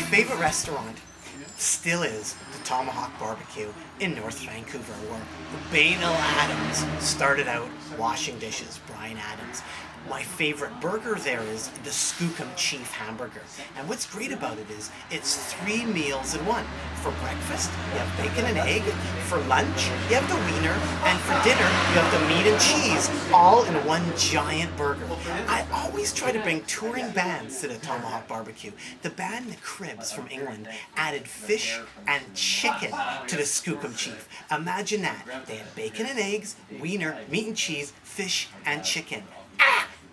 favorite restaurant still is the Tomahawk Barbecue in North Vancouver, where Bainal Adams started out washing dishes, Brian Adams. My favorite burger there is the Skookum Chief Hamburger. And what's great about it is it's 3 meals in one. For breakfast, you have bacon and egg. For lunch, you have the wiener. And for dinner, you have the meat and cheese, all in one giant burger. I always try to bring touring bands to the Tomahawk Barbecue. The band The Cribs from England added fish and chicken to the Skookum Chief. Imagine that. They had bacon and eggs, wiener, meat and cheese, fish and chicken.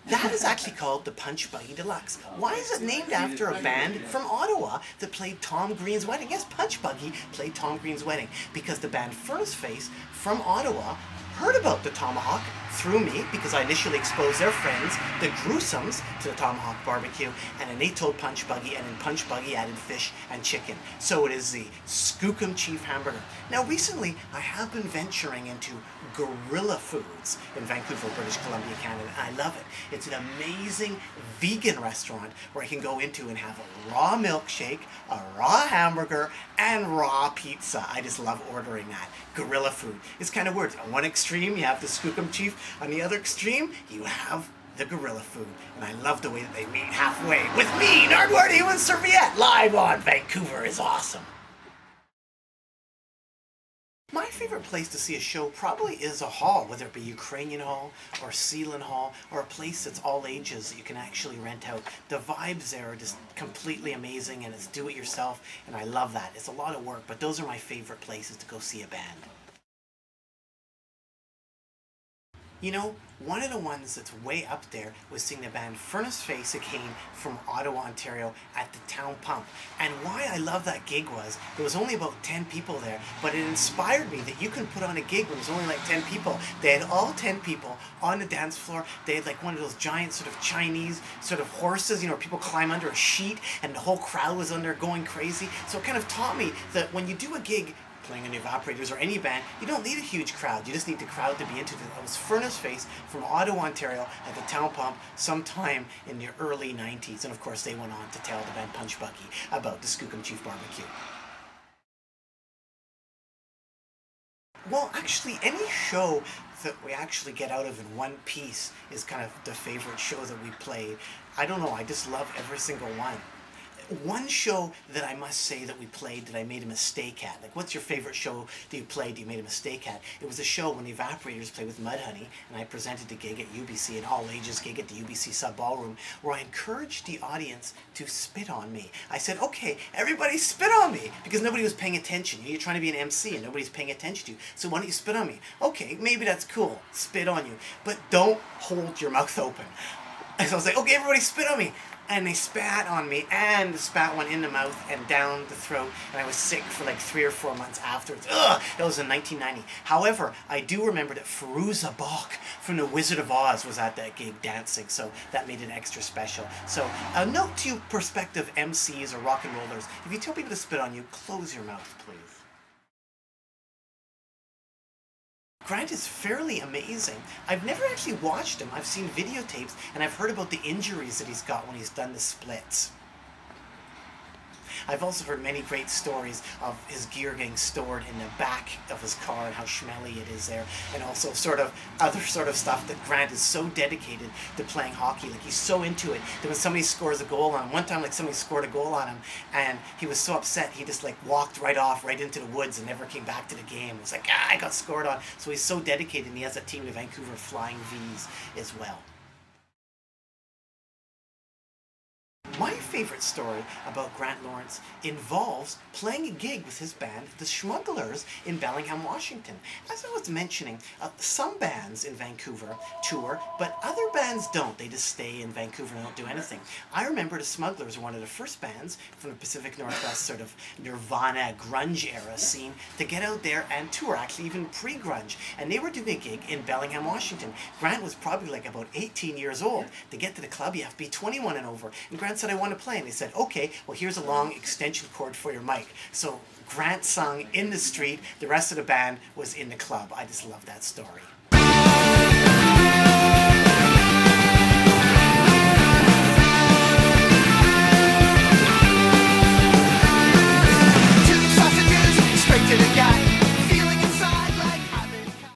That is actually called the Punch Buggy Deluxe. Why is it named after a band from Ottawa that played Tom Green's wedding? Yes, Punch Buggy played Tom Green's wedding because the band Furnace Face from Ottawa heard about the Tomahawk through me because I initially exposed their friends, the Gruesomes, to the Tomahawk Barbecue, and then they told Punch Buggy, and then Punch Buggy added fish and chicken. So it is the Skookum Chief Hamburger. Now recently, I have been venturing into Gorilla Foods in Vancouver, British Columbia, Canada, and I love it. It's an amazing vegan restaurant where I can go into and have a raw milkshake, a raw hamburger, and raw pizza. I just love ordering that. Gorilla Food. It's kind of weird. On one extreme, you have the Skookum Chief. On the other extreme, you have the Gorilla Food. And I love the way that they meet halfway with me, Nardwuar, and Serviette, live on Vancouver is Awesome. My favorite place to see a show probably is a hall, whether it be Ukrainian Hall or Sealand Hall or a place that's all ages that you can actually rent out. The vibes there are just completely amazing, and it's do-it-yourself, and I love that. It's a lot of work, but those are my favorite places to go see a band. You know, one of the ones that's way up there was seeing the band Furnace Face that came from Ottawa, Ontario at the Town Pump. And why I love that gig was, there was only about 10 people there, but it inspired me that you can put on a gig when there's only like 10 people. They had all 10 people on the dance floor. They had like one of those giant sort of Chinese sort of horses, you know, where people climb under a sheet and the whole crowd was under going crazy. So it kind of taught me that when you do a gig, playing on the Evaporators or any band, you don't need a huge crowd. You just need the crowd to be into it. That was Furnace Face from Ottawa, Ontario at the Town Pump sometime in the early 90s. And of course they went on to tell the band Punch Buggy about the Skookum Chief Barbecue. Well, actually, any show that we actually get out of in one piece is kind of the favorite show that we played. I don't know, I just love every single one. One show that I must say that we played that I made a mistake at. Like, what's your favorite show that you played that you made a mistake at? It was a show when the Evaporators played with Mudhoney, and I presented the gig at UBC, an all-ages gig at the UBC Sub Ballroom, where I encouraged the audience to spit on me. I said, okay, everybody spit on me, because nobody was paying attention. You're trying to be an MC, and nobody's paying attention to you. So why don't you spit on me? Okay, maybe that's cool. Spit on you. But don't hold your mouth open. And so I was like, okay, everybody spit on me. And they spat on me, and the spat went in the mouth and down the throat, and I was sick for like 3 or 4 months afterwards. Ugh! That was in 1990. However, I do remember that Firuza Balk from The Wizard of Oz was at that gig dancing, so that made it extra special. So, a note to you prospective MCs or rock and rollers, if you tell people to spit on you, close your mouth, please. Grant is fairly amazing. I've never actually watched him. I've seen videotapes, and I've heard about the injuries that he's got when he's done the splits. I've also heard many great stories of his gear getting stored in the back of his car and how schmelly it is there, and also sort of other sort of stuff that Grant is so dedicated to playing hockey. Like, he's so into it that when somebody scores a goal on him, one time like somebody scored a goal on him and he was so upset he just like walked right off right into the woods and never came back to the game. It was like, I got scored on. So he's so dedicated, and he has a team, the Vancouver Flying V's, as well. My favorite story about Grant Lawrence involves playing a gig with his band, The Smugglers, in Bellingham, Washington. As I was mentioning, some bands in Vancouver tour, but other bands don't. They just stay in Vancouver and don't do anything. I remember The Smugglers were one of the first bands from the Pacific Northwest sort of Nirvana grunge era scene to get out there and tour, actually even pre-grunge. And they were doing a gig in Bellingham, Washington. Grant was probably like about 18 years old. To get to the club, you have to be 21 and over. And Grant said, I want to play. And they said, okay, well, here's a long extension cord for your mic. So Grant sung in the street. The rest of the band was in the club. I just love that story.